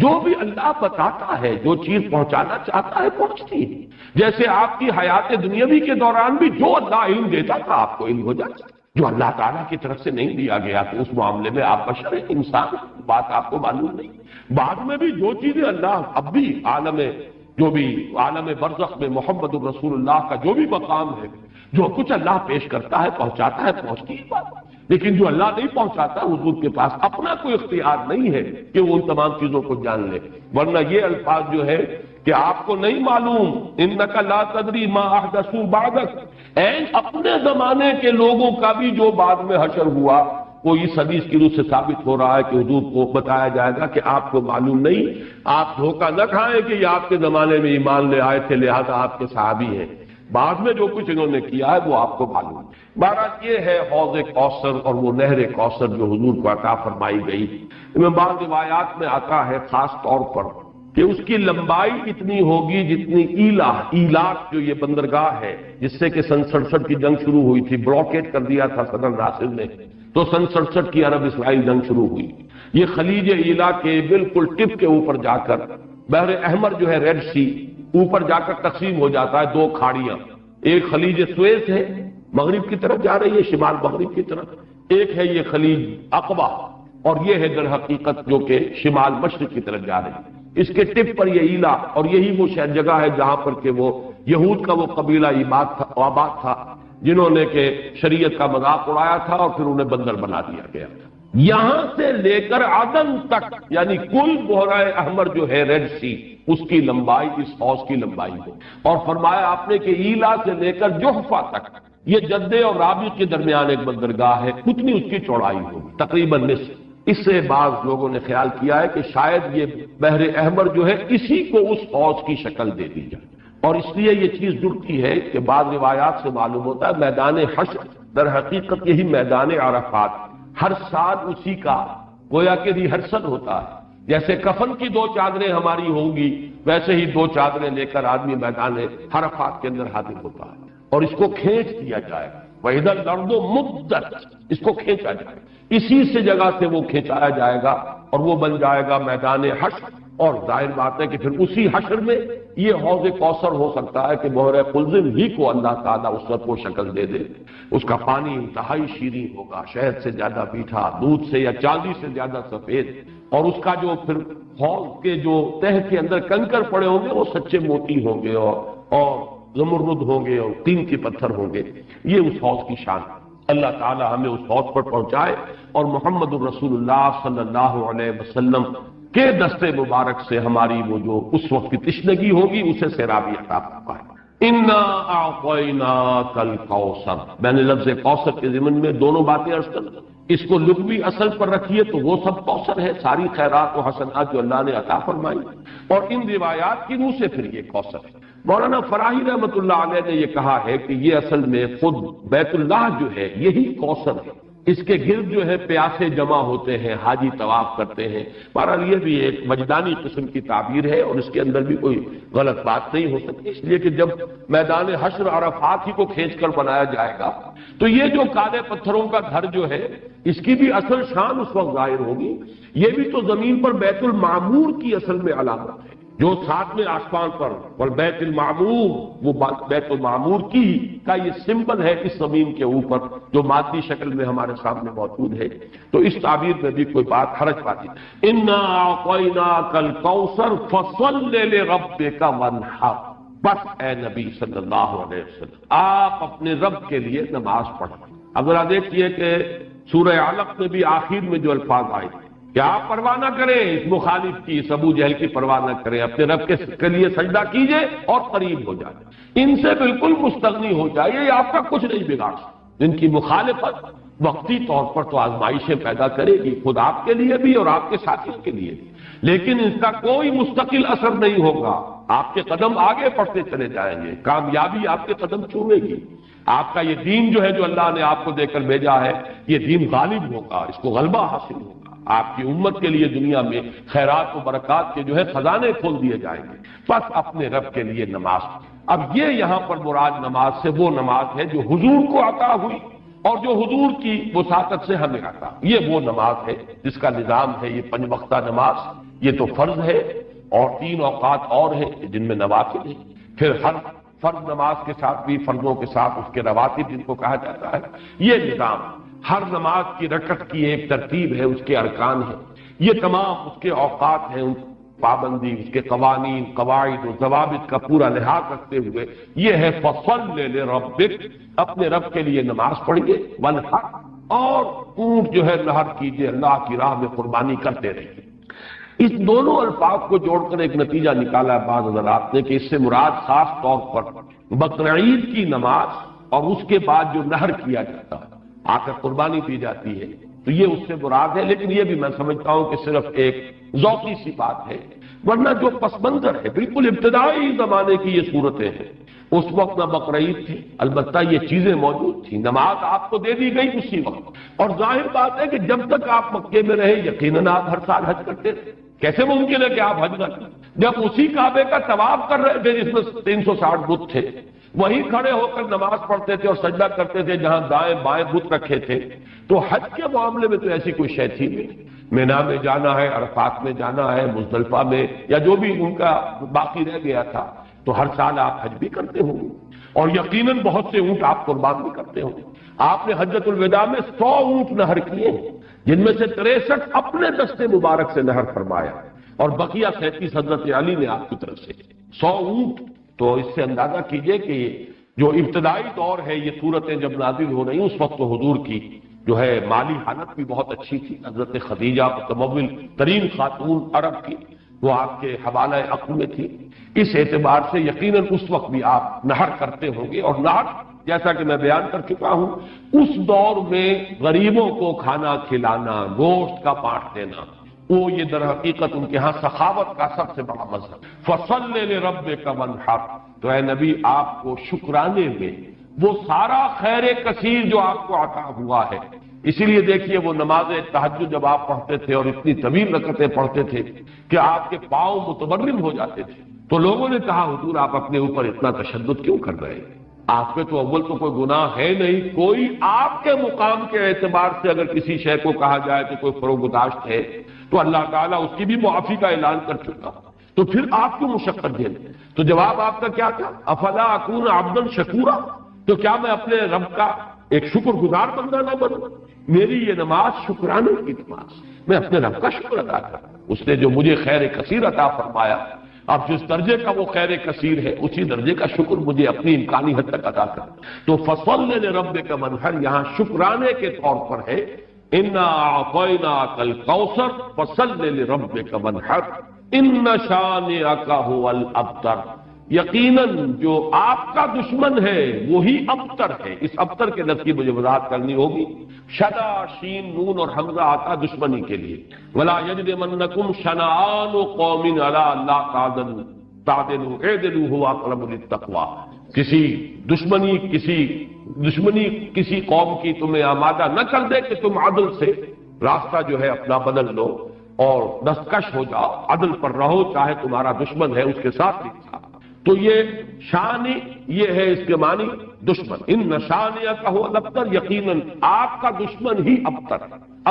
جو بھی اللہ بتاتا ہے، جو چیز پہنچانا چاہتا ہے پہنچتی ہے، جیسے آپ کی حیات دنیاوی کے دوران بھی جو اللہ علم دیتا تھا آپ کو علم ہو جاتا، جو اللہ تعالیٰ کی طرف سے نہیں دیا گیا کہ اس معاملے میں آپ بشر ہیں، انسان، بات آپ کو معلوم نہیں۔ بعد میں بھی جو چیزیں اللہ اب بھی عالم برزخ میں محمد الرسول اللہ کا جو بھی مقام ہے، جو کچھ اللہ پیش کرتا ہے پہنچاتا ہے پہنچتی ہے بات، لیکن جو اللہ نہیں پہنچاتا حضور کے پاس اپنا کوئی اختیار نہیں ہے کہ وہ ان تمام چیزوں کو جان لے۔ ورنہ یہ الفاظ جو ہے کہ آپ کو نہیں معلوم، انک لا تدری ما احدثوا بعدک، اپنے زمانے کے لوگوں کا بھی جو بعد میں حشر ہوا وہ اس حدیث کی روح سے ثابت ہو رہا ہے کہ حضور کو بتایا جائے گا کہ آپ کو معلوم نہیں، آپ دھوکہ نہ کھائیں کہ یہ آپ کے زمانے میں ایمان لے آئے تھے لہذا آپ کے صحابی ہیں، بعد میں جو کچھ انہوں نے کیا ہے وہ آپ کو معلوم ہے۔ بہرحال یہ ہے حوض کوثر اور وہ نہر کوثر جو حضور کو عطا فرمائی گئی۔ میں بعض روایات میں آتا ہے خاص طور پر کہ اس کی لمبائی اتنی ہوگی جتنی ایلاک جو یہ بندرگاہ ہے جس سے کہ سن 67 کی جنگ شروع ہوئی تھی، بلاکیٹ کر دیا تھا صدر ناصر نے، تو سن 67 کی عرب اسرائیل جنگ شروع ہوئی۔ یہ خلیج ایلا کے بالکل ٹپ کے اوپر جا کر بحر احمر جو ہے ریڈ سی اوپر جا کر تقسیم ہو جاتا ہے دو کھاڑیاں، ایک خلیج سویس ہے مغرب کی طرف جا رہی ہے شمال مغرب کی طرف، ایک ہے یہ خلیج عقبہ اور یہ ہے در حقیقت جو کہ شمال مشرق کی طرف جا رہی ہے۔ اس کے ٹپ پر یہ ایلا اور یہی وہ شہر جگہ ہے جہاں پر کہ وہ یہود کا وہ قبیلہ آباد تھا جنہوں نے کہ شریعت کا مذاق اڑایا تھا اور پھر انہیں بندر بنا دیا گیا۔ یہاں سے لے کر عدن تک یعنی کل بحیرہ احمر جو ہے ریڈ سی اس کی لمبائی اس حوض کی لمبائی ہے، اور فرمایا آپ نے کہ ایلا سے لے کر جحفہ تک یہ جدے اور رابغ کے درمیان ایک بندرگاہ ہے، کتنی اس کی چوڑائی ہوگی تقریباً نصف۔ اس سے بعض لوگوں نے خیال کیا ہے کہ شاید یہ بحر احمر جو ہے اسی کو اس حوض کی شکل دے دی جائے، اور اس لیے یہ چیز جڑتی ہے کہ بعض روایات سے معلوم ہوتا ہے میدان حشر در حقیقت یہی میدان عرفات ہر سال اسی کا گویا کہ ریہرسل ہوتا ہے، جیسے کفن کی دو چادریں ہماری ہوں گی ویسے ہی دو چادریں لے کر آدمی میدان عرفات کے اندر حاضر ہوتا ہے اور اس کو کھینچ دیا جائے گا، وَإِذَا الْأَرْضُ مُدَّتْ، اس کو کھینچا جائے گا، اسی سے جگہ سے وہ کھینچایا جائے گا اور وہ بن جائے گا میدان حشر۔ اور ظاہر بات ہے کہ پھر اسی حشر میں یہ حوض کوثر ہو سکتا ہے کہ بحر قلزم ہی کو اللہ تعالیٰ اس وقت کو شکل دے دے، اس کا پانی انتہائی شیریں ہوگا، شہد سے زیادہ میٹھا، دودھ سے یا چاندی سے زیادہ سفید، اور اس کا جو پھر حوض کے جو تہ کے اندر کنکر پڑے ہوں گے وہ سچے موتی ہوں گے اور زمرد ہوں گے اور قیمتی پتھر ہوں گے۔ یہ اس حوض کی شان ہے۔ اللہ تعالی ہمیں اس حوض پر پہنچائے اور محمد الرسول اللہ صلی اللہ علیہ وسلم کے دستے مبارک سے ہماری وہ جو اس وقت کی تشنگی ہوگی اسے سیرابی عطا فرمائے۔ انا اعطیناک الکوثر، میں نے لفظ کوثر کے ضمن میں دونوں باتیں عرض کر دیں، اس کو لغوی اصل پر رکھیے تو وہ سب کوثر ہے، ساری خیرات و حسنات جو اللہ نے عطا فرمائی، اور ان روایات کی روح سے پھر یہ کوثر ہے۔ مولانا فراہی رحمۃ اللہ علیہ نے یہ کہا ہے کہ یہ اصل میں خود بیت اللہ جو ہے یہی کوثر ہے، اس کے گرد جو ہے پیاسے جمع ہوتے ہیں، حاجی طواف کرتے ہیں۔ بہرحال یہ بھی ایک وجدانی قسم کی تعبیر ہے اور اس کے اندر بھی کوئی غلط بات نہیں ہو سکتی، اس لیے کہ جب میدان حشر عرفات ہی کو کھینچ کر بنایا جائے گا تو یہ جو کالے پتھروں کا گھر جو ہے اس کی بھی اصل شان اس وقت ظاہر ہوگی۔ یہ بھی تو زمین پر بیت المعمور کی اصل میں علامت ہے، جو ساتھ میں آسمان پر اور بیت المعمور، وہ بیت المعمور کی کا یہ سمبل ہے اس زمین کے اوپر جو مادی شکل میں ہمارے سامنے موجود ہے، تو اس تعبیر میں بھی کوئی بات حرج پاتی۔ انا اعطیناک الکوثر فصل لربک وانحر، بس اے نبی صلی اللہ علیہ وسلم آپ اپنے رب کے لیے نماز پڑھیں۔ اب ذرا دیکھیے کہ سورہ علق میں بھی آخر میں جو الفاظ آئے کہ آپ پرواہ نہ کریں اس مخالف کی، اس ابو جہل کی پرواہ نہ کریں، اپنے رب کے لیے سجدہ کیجئے اور قریب ہو جائے، ان سے بالکل مستغنی ہو جائیے، یہ آپ کا کچھ نہیں بگاڑ سکتے۔ ان کی مخالفت وقتی طور پر تو آزمائشیں پیدا کرے گی، خود آپ کے لیے بھی اور آپ کے ساتھیوں کے لیے بھی، لیکن اس کا کوئی مستقل اثر نہیں ہوگا، آپ کے قدم آگے بڑھتے چلے جائیں گے، کامیابی آپ کے قدم چومے گی، آپ کا یہ دین جو ہے جو اللہ نے آپ کو دے کر بھیجا ہے یہ دین غالب ہوگا، اس کو غلبہ حاصل ہوگا، آپ کی امت کے لیے دنیا میں خیرات و برکات کے جو ہے خزانے کھول دیے جائیں گے۔ بس اپنے رب کے لیے نماز۔ اب یہ یہاں پر مراد نماز سے وہ نماز ہے جو حضور کو عطا ہوئی اور جو حضور کی وساطت سے ہمیں عطا، یہ وہ نماز ہے جس کا نظام ہے یہ 5 وقتہ نماز، یہ تو فرض ہے اور 3 اوقات اور ہیں جن میں نوافل ہیں، پھر ہر فرض نماز کے ساتھ بھی فرضوں کے ساتھ اس کے رواتب جن کو کہا جاتا ہے، یہ نظام ہر نماز کی رکعت کی ایک ترتیب ہے، اس کے ارکان ہیں، یہ تمام اس کے اوقات ہیں، پابندی، اس کے قوانین، قواعد و ضوابط کا پورا لحاظ رکھتے ہوئے یہ ہے فصل لربک، اپنے رب کے لیے نماز پڑھیے، وانحر، اور اونٹ جو ہے نہر کیجیے، اللہ کی راہ میں قربانی کرتے رہیے۔ اس دونوں الفاظ کو جوڑ کر ایک نتیجہ نکالا ہے بعض حضرات نے کہ اس سے مراد خاص طور پر بقرعید کی نماز اور اس کے بعد جو نہر کیا جاتا ہے، آ کر قربانی دی جاتی ہے، تو یہ اس سے مراد ہے۔ لیکن یہ بھی میں سمجھتا ہوں کہ صرف ایک ذوقی سی بات ہے، ورنہ جو پس منظر ہے بالکل ابتدائی زمانے کی یہ صورتیں ہیں۔ اس وقت نہ بقرعید تھی، البتہ یہ چیزیں موجود تھیں، نماز آپ کو دے دی گئی اسی وقت، اور ظاہر بات ہے کہ جب تک آپ مکے میں رہے یقیناً آپ ہر سال حج کرتے تھے۔ کیسے ممکن ہے کہ آپ حج کریں جب اسی کعبے کا طواف کر رہے تھے جس میں 360 بت تھے، وہیں کھڑے ہو کر نماز پڑھتے تھے اور سجدہ کرتے تھے جہاں دائیں بائیں بت رکھے تھے؟ تو حج کے معاملے میں تو ایسی کوئی شے تھی نہیں۔ مینا میں جانا ہے، عرفات میں جانا ہے، مزدلفہ میں، یا جو بھی ان کا باقی رہ گیا تھا، تو ہر سال آپ حج بھی کرتے ہوں گے، اور یقیناً بہت سے اونٹ آپ قربان بھی کرتے ہوں گے۔ آپ نے حجۃ الوداع میں 100 اونٹ نہر کیے ہیں، جن میں سے 63 اپنے دستے مبارک سے نہر فرمایا، اور بقیہ 37 حضرت علی نے آپ کی طرف سے 100 اونٹ۔ تو اس سے اندازہ کیجئے کہ جو ابتدائی دور ہے، یہ صورتیں جب نازل ہو رہی، اس وقت تو حضور کی جو ہے مالی حالت بھی بہت اچھی تھی۔ حضرت خدیجہ متمول ترین خاتون عرب کی، وہ آپ کے حوالہ عقل میں تھی، اس اعتبار سے یقیناً اس وقت بھی آپ نہر کرتے ہوں گے۔ اور نہر جیسا کہ میں بیان کر چکا ہوں، اس دور میں غریبوں کو کھانا کھلانا، گوشت کا بانٹ دینا، وہ یہ در حقیقت ان کے ہاں سخاوت کا سب سے بڑا مظہر۔ فصل لربک وانحر، تو اے نبی آپ کو شکرانے میں وہ سارا خیر کثیر جو آپ کو عطا ہوا ہے، اسی لیے دیکھیے وہ نماز تہجد جب آپ پڑھتے تھے اور اتنی طویل رکعتیں پڑھتے تھے کہ آپ کے پاؤں متورم ہو جاتے تھے، تو لوگوں نے کہا حضور آپ اپنے اوپر اتنا تشدد کیوں کر رہے ہیں؟ آپ پہ تو اول تو کوئی گناہ ہے نہیں، کوئی آپ کے مقام کے اعتبار سے اگر کسی شے کو کہا جائے کہ کوئی فروگزاشت ہے تو اللہ تعالیٰ اس کی بھی معافی کا اعلان کر چکا، تو پھر آپ کیوں مشقت دیں؟ تو جواب آپ کا کیا تھا؟ افلا اکون عبدا شکورا، تو کیا میں اپنے رب کا ایک شکر گزار بندہ نہ بنوں؟ میری یہ نماز شکرانے کی نماز، میں اپنے رب کا شکر ادا کروں، اس نے جو مجھے خیر کثیر عطا فرمایا، اب جس درجے کا وہ خیر کثیر ہے اسی درجے کا شکر مجھے اپنی امکانی حد تک ادا کرنا۔ تو فصل لربک وانحر یہاں شکرانے کے طور پر ہے، انا اعطیناک الکوثر فصل لربک وانحر ان شانئک هو الابتر، یقیناً جو آپ کا دشمن ہے وہی ابتر ہے۔ اس ابتر کے لفظ کی مجھے وضاحت کرنی ہوگی۔ شدا شین نون اور حمزہ آتا دشمنی کے لیے، ولا یجرمنکم شنآن قوم علی الا تعدلوا اعدلوا هو اقرب للتقوی، کسی دشمنی کسی قوم کی تمہیں آمادہ نہ کر دے کہ تم عدل سے راستہ جو ہے اپنا بدل لو اور دستکش ہو جاؤ، عدل پر رہو، چاہے تمہارا دشمن ہے اس کے ساتھ لکھا۔ تو یہ شان یہ ہے، اس کے معنی دشمن، ان شانئک هو الابتر، یقیناً آپ کا دشمن ہی ابتر۔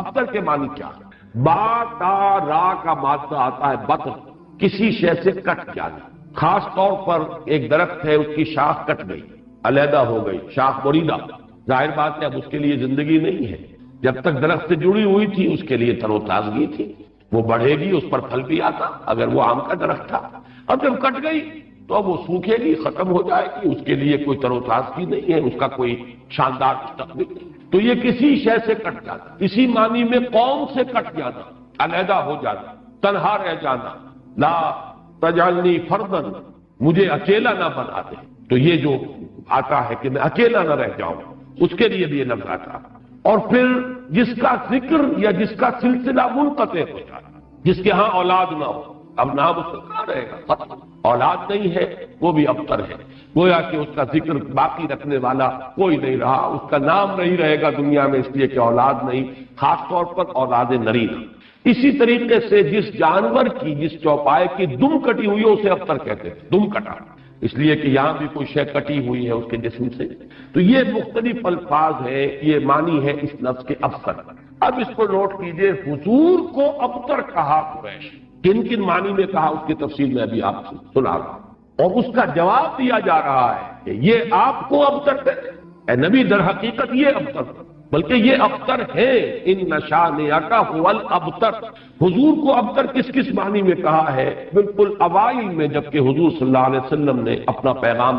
ابتر کے معنی کیا ہے؟ با تا را کا مادہ آتا ہے بطر، کسی شے سے کٹ جانا۔ خاص طور پر ایک درخت ہے، اس کی شاخ کٹ گئی، علیحدہ ہو گئی، شاخ بریدہ، ظاہر بات ہے اب اس کے لیے زندگی نہیں ہے۔ جب تک درخت سے جڑی ہوئی تھی اس کے لیے تر و تازگی تھی، وہ بڑھے گی، اس پر پھل بھی آتا اگر وہ آم کا درخت تھا۔ اب جب کٹ گئی تو اب وہ سوکھے گی، ختم ہو جائے گی، اس کے لیے کوئی تر و تازگی نہیں ہے، اس کا کوئی شاندار مستقبل نہیں۔ تو یہ کسی شے سے کٹ جانا، اسی معنی میں قوم سے کٹ جانا، علیحدہ ہو جانا، تنہا رہ جانا۔ لا تجعلنی فردا، مجھے اکیلا نہ بنا دے، تو یہ جو آتا ہے کہ میں اکیلا نہ رہ جاؤں، اس کے لیے بھی یہ لفظ آتا۔ اور پھر جس کا ذکر یا جس کا سلسلہ منقطع ہو جانا، جس کے ہاں اولاد نہ ہو، اب نام اس کا کہاں رہے گا؟ اولاد نہیں ہے، وہ بھی ابتر ہے، گویا کہ اس کا ذکر باقی رکھنے والا کوئی نہیں رہا، اس کا نام نہیں رہے گا دنیا میں، اس لیے کہ اولاد نہیں، خاص طور پر اولاد نرینہ۔ اسی طریقے سے جس جانور کی، جس چوپائے کی دم کٹی ہوئی ہے اسے ابتر کہتے ہیں، دم کٹا، اس لیے کہ یہاں بھی کوئی شے کٹی ہوئی ہے اس کے جسم سے۔ تو یہ مختلف الفاظ ہیں، یہ معنی ہے اس لفظ کے ابتر۔ اب اس کو نوٹ کیجئے، حضور کو ابتر کہا قریش، کن کن معنی میں کہا اس کی تفصیل میں ابھی آپ سے سنا رہا ہوں، اور اس کا جواب دیا جا رہا ہے کہ یہ آپ کو ابتر کہتے ہیں، اے نبی در حقیقت یہ ابتر، بلکہ یہ ابتر ہے، ان نشانیک هو الابتر۔ حضور کو ابتر کس کس معنی میں کہا ہے؟ بالکل اوائل میں جبکہ حضور صلی اللہ علیہ وسلم نے اپنا پیغام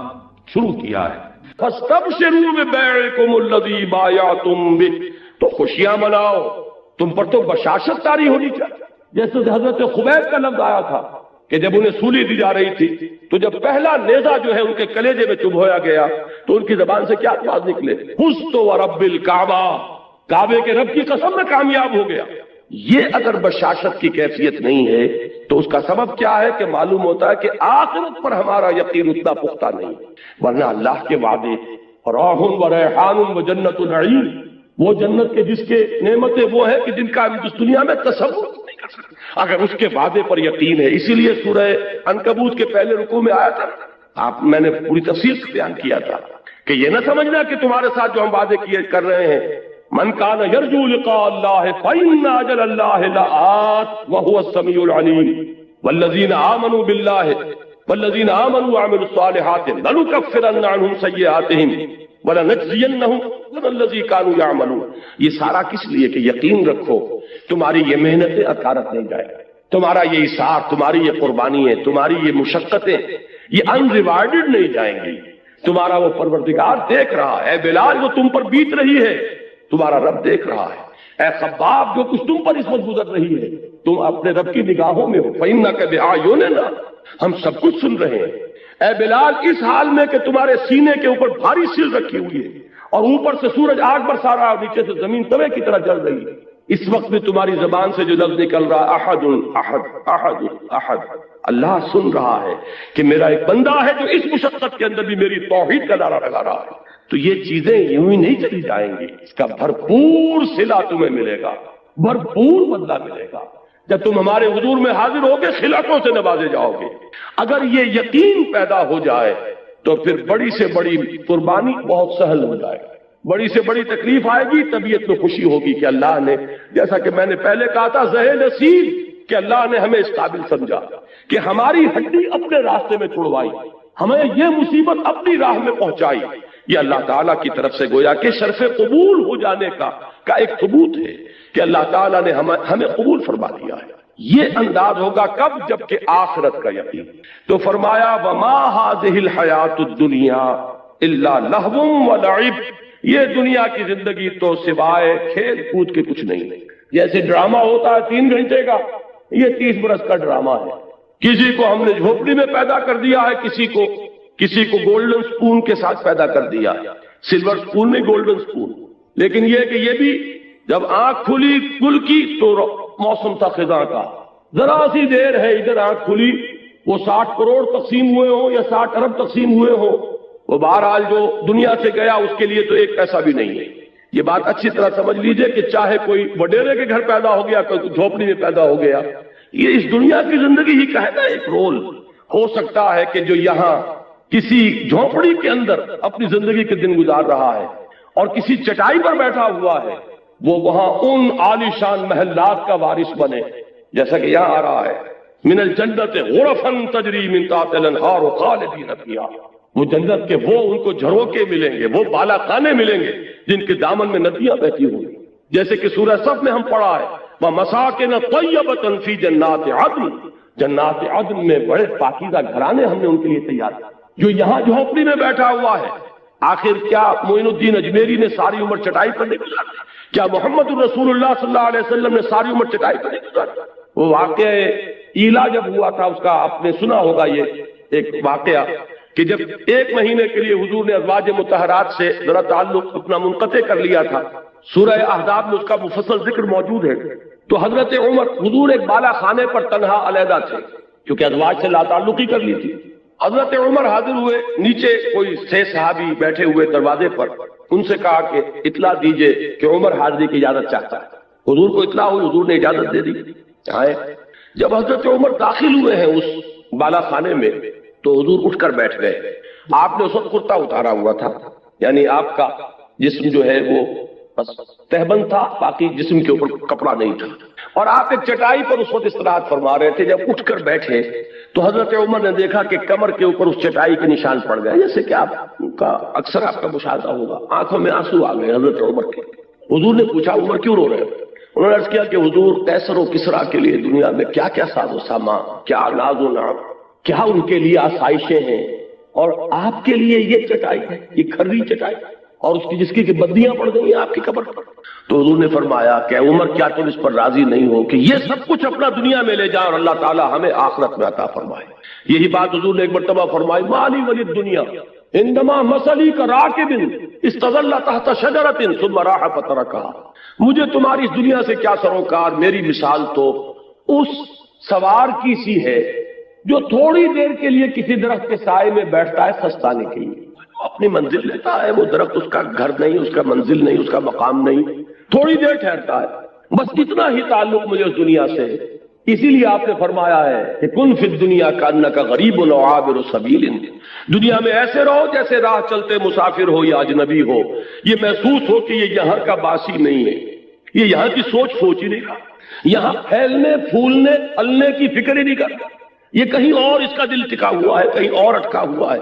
شروع کیا ہے، فاستبشروا ببیعکم الذی بایعتم بہ، تو خوشیاں مناؤ، تم پر تو بشاشت طاری ہونی چاہیے۔ جیسے حضرت خبیب کا لفظ آیا تھا کہ جب انہیں سولی دی جا رہی تھی تو جب پہلا نیزہ جو ہے ان کے کلیجے میں چبھویا گیا تو ان کی زبان سے کیا الفاظ نکلے؟ فزت ورب الکعبہ، کعبے کے رب کی قسم میں کامیاب ہو گیا۔ یہ اگر بشاشت کی کیفیت نہیں ہے تو اس کا سبب کیا ہے کہ معلوم ہوتا ہے کہ آخرت پر ہمارا یقین اتنا پختہ نہیں، ورنہ اللہ کے وعدے راح و ریحان و جنت النعیم، وہ جنت کے جس کے نعمتیں وہ ہیں کہ جن کا ہم اس دنیا میں تصور نہیں کر سکتے، اگر اس کے وعدے پر یقین ہے۔ اسی لیے سورہ عنکبوت کے پہلے رکوع میں آیا تھا، میں نے پوری تفصیل سے بیان کیا تھا کہ یہ نہ سمجھنا کہ تمہارے ساتھ جو ہم وعدے کیے کر رہے ہیں، من کان یرجو لقاء اللہ فإن اجل اللہ لآت وهو السمیع العلیم والذین آمنوا باللہ والذین آمنوا وعملوا الصالحات لنکفرن عنہم سیئاتہم وَلَنَجْزِيَنَّهُمْ الَّذِي كَانُوا يَعْمَلُونَ۔ یہ سارا کس لیے کہ یقین رکھو تمہاری یہ محنتیں اکارت نہیں جائے، تمہارا یہ اثار، تمہاری یہ قربانیاں، تمہاری یہ مشقتیں یہ ان ریوارڈڈ نہیں جائیں گی۔ تمہارا وہ پروردگار دیکھ رہا ہے، بلال وہ تم پر بیت رہی ہے، تمہارا رب دیکھ رہا ہے۔ اے خباب جو کچھ تم پر اس وقت گزر رہی ہے تم اپنے رب کی نگاہوں میں ہو، فَإِنَّكَ بِأَعْيُنِنَا، ہم سب کچھ سن رہے ہیں۔ اے بلال اس حال میں کہ تمہارے سینے کے اوپر بھاری سل رکھی ہوئی ہے اور اوپر سے سورج آگ برسا رہا ہے اور نیچے سے زمین توے کی طرح جل رہی ہے، اس وقت بھی تمہاری زبان سے جو لفظ نکل رہا احد احد احد احد، اللہ سن رہا ہے کہ میرا ایک بندہ ہے جو اس مشقت کے اندر بھی میری توحید کا نعرہ لگا رہا ہے۔ تو یہ چیزیں یوں ہی نہیں چلی جائیں گی، اس کا بھرپور صلہ تمہیں ملے گا، بھرپور بدلہ ملے گا۔ جب تم ہمارے حضور میں حاضر ہوگے خلعتوں سے نوازے جاؤ گے۔ اگر یہ یقین پیدا ہو جائے تو پھر بڑی سے بڑی قربانی بہت سہل ہو جائے گی، بڑی سے بڑی تکلیف آئے گی، طبیعت میں خوشی ہوگی کہ اللہ نے، جیسا کہ میں نے پہلے کہا تھا، زہ نصیب کہ اللہ نے ہمیں اس قابل سمجھا کہ ہماری ہڈی اپنے راستے میں چھڑوائی، ہمیں یہ مصیبت اپنی راہ میں پہنچائی۔ یہ اللہ تعالیٰ کی طرف سے گویا کہ شرف قبول ہو جانے کا ایک ثبوت ہے کہ اللہ تعالیٰ نے ہمیں قبول فرما دیا ہے۔ یہ انداز ہوگا کب؟ جب کہ آخرت کا یقین۔ تو فرمایا وما هذه الحیات الدنیا الا لہو ولعب، یہ دنیا کی زندگی تو سوائے کھیل کود کے کچھ نہیں۔ جیسے ڈرامہ ہوتا ہے 3 گھنٹے کا، یہ 30 برس کا ڈرامہ ہے۔ کسی کو ہم نے جھوپڑی میں پیدا کر دیا ہے، کسی کو گولڈن سپون کے ساتھ پیدا کر دیا ہے، سلور سپون نہیں گولڈن سپون۔ لیکن یہ کہ یہ بھی جب آنکھ کھلی کل کی تو موسم تھا خزاں کا، ذرا سی دیر ہے ادھر آنکھ کھلی، وہ 60 کروڑ تقسیم ہوئے ہوں یا 60 ارب تقسیم ہوئے ہوں، وہ بہرحال جو دنیا سے گیا اس کے لیے تو ایک پیسہ بھی نہیں ہے۔ یہ بات اچھی طرح سمجھ لیجئے کہ چاہے کوئی وڈیرے کے گھر پیدا ہو گیا، کوئی جھوپڑی میں پیدا ہو گیا، یہ اس دنیا کی زندگی ہی کا ہے نا ایک رول۔ ہو سکتا ہے کہ جو یہاں کسی جھوپڑی کے اندر اپنی زندگی کے دن گزار رہا ہے اور کسی چٹائی پر بیٹھا ہوا ہے، وہ وہاں ان عالیشان محلات کا وارث بنے، جیسا کہ یہاں آ رہا ہے من الجنت غرفا تجری من تحتها الانہار خالدین فیہا، وہ جنت کے وہ ان کو جھروکے ملیں گے، وہ بالا خانے ملیں گے جن کے دامن میں ندیاں بہتی ہوں گی، جیسے کہ سورہ صف میں ہم پڑھا ہے وَمَسَاكِنَ طَيِّبَةً فِي جَنَّاتِ عَدْنٍ، جنات عدن میں بڑے پاکیزہ گھرانے ہم نے ان کے لیے تیار کیے۔ جو یہاں جھونپڑی میں بیٹھا ہوا ہے، آخر کیا معین الدین اجمیری نے ساری عمر چٹائی پر نہیں گزاری؟ کیا محمد الرسول اللہ صلی اللہ علیہ وسلم نے ساری عمر چٹائی پر نہیں گزاری؟ وہ واقعہ ایلا جب ہوا تھا اس کا آپ نے سنا ہوگا، یہ ایک واقعہ کہ جب 1 مہینے کے لیے حضور نے ازواج مطہرات سے ذرا تعلق اپنا منقطع کر لیا تھا، سورہ احزاب میں اس کا مفصل ذکر موجود ہے۔ تو حضرت عمر، حضور ایک بالا خانے پر تنہا علیحدہ تھے کیونکہ ازواج سے لا تعلقی کر لی تھی۔ حضرت عمر حاضر ہوئے، نیچے کوئی 6 صحابی بیٹھے ہوئے دروازے پر، ان سے کہا کہ اطلاع دیجئے کہ عمر حاضری کی اجازت چاہتا ہے۔ حضور کو اطلاع ہوئی، حضور نے اجازت دے دی، آئے۔ جب حضرت عمر داخل ہوئے ہیں اس بالا خانے میں تو حضور اٹھ کر بیٹھ گئے۔ آپ نے اس وقت کرتا اتارا ہوا تھا، یعنی آپ کا جسم جو ہے وہ بس تہبند تھا، باقی جسم کے اوپر کپڑا نہیں تھا، اور آپ ایک چٹائی پر اس وقت استراحت فرما رہے تھے۔ جب اٹھ کر بیٹھے تو حضرت عمر نے دیکھا کہ کمر کے اوپر اس چٹائی کے نشان پڑ گئے، جیسے کہ آپ کا اکثر آپ کا مشاہدہ ہوگا، آنکھوں میں آنسو آ گئے حضرت عمر کے۔ حضور نے پوچھا عمر کیوں رو رہے ہیں؟ انہوں نے عرض کیا کہ حضور قیصر و کسریٰ کے لیے دنیا میں کیا کیا ساز و سامان، کیا ناز و نعم، کیا ان کے لیے آسائشیں ہیں، اور آپ کے لیے یہ چٹائی ہے، یہ کھری چٹائی، اور اس کی جس کی کہ بدیاں پڑ گئی ہیں آپ کی قبر پر۔ تو حضور نے فرمایا کہ عمر کیا تم اس پر راضی نہیں ہو کہ یہ سب کچھ اپنا دنیا میں لے جائیں اور اللہ تعالیٰ ہمیں آخرت میں عطا فرمائے؟ یہی بات حضور نے ایک مرتبہ فرمائی، مالی ولی الدنیا انما مثلی کراکب استظل تحت شجرۃ ثم راح فترکها، مجھے تمہاری اس دنیا سے کیا سروکار، میری مثال تو اس سوار کی سی ہے جو تھوڑی دیر کے لیے کسی درخت کے سائے میں بیٹھتا ہے سستانے کے لیے، اپنی منزل لیتا ہے، وہ درخت اس کا گھر نہیں، اس کا منزل نہیں، اس کا مقام نہیں، تھوڑی دیر ٹھہرتا ہے، بس اتنا ہی تعلق مجھے اس دنیا سے۔ اسی لیے آپ نے فرمایا ہے کہ کن فی الدنیا کانک غریب و عابر سبیل، دنیا میں ایسے رہو جیسے راہ چلتے مسافر ہو یا اجنبی ہو، یہ محسوس ہو کہ یہ یہاں کا باسی نہیں ہے، یہ یہاں کی سوچ ہی نہیں کرتا، یہاں پھیلنے پھولنے پلنے کی فکر ہی نہیں کرتا، یہ کہیں اور اس کا دل ٹکا ہوا ہے، کہیں اور اٹکا ہوا ہے۔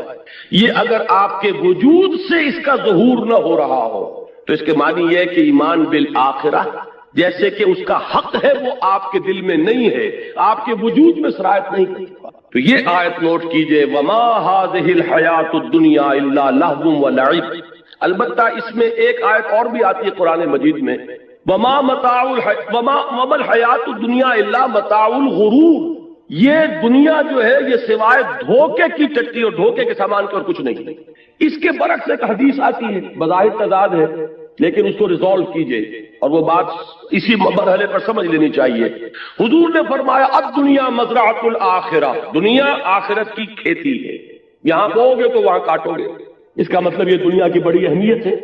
یہ اگر آپ کے وجود سے اس کا ظہور نہ ہو رہا ہو تو اس کے معنی یہ ہے کہ ایمان بالآخرہ جیسے کہ اس کا حق ہے وہ آپ کے دل میں نہیں ہے، آپ کے وجود میں سرایت نہیں کرتا۔ تو یہ آیت نوٹ کیجئے، وما هذه الحیات الدنیا الا لہو ولعب۔ البتہ اس میں ایک آیت اور بھی آتی ہے قرآن مجید میں، وما الحیات الدنیا الا متاع الغرور، یہ دنیا جو ہے یہ سوائے دھوکے کی ٹٹی اور دھوکے کے سامان کے اور کچھ نہیں۔ اس کے برعکس ایک حدیث آتی ہے، بظاہر تضاد ہے لیکن اس کو ریزالو کیجئے اور وہ بات اسی مرحلے پر سمجھ لینی چاہیے۔ حضور نے فرمایا اب دنیا مزرعۃ الآخرہ، دنیا آخرت کی کھیتی ہے، یہاں بو گے تو وہاں کاٹو گے۔ اس کا مطلب یہ دنیا کی بڑی اہمیت ہے۔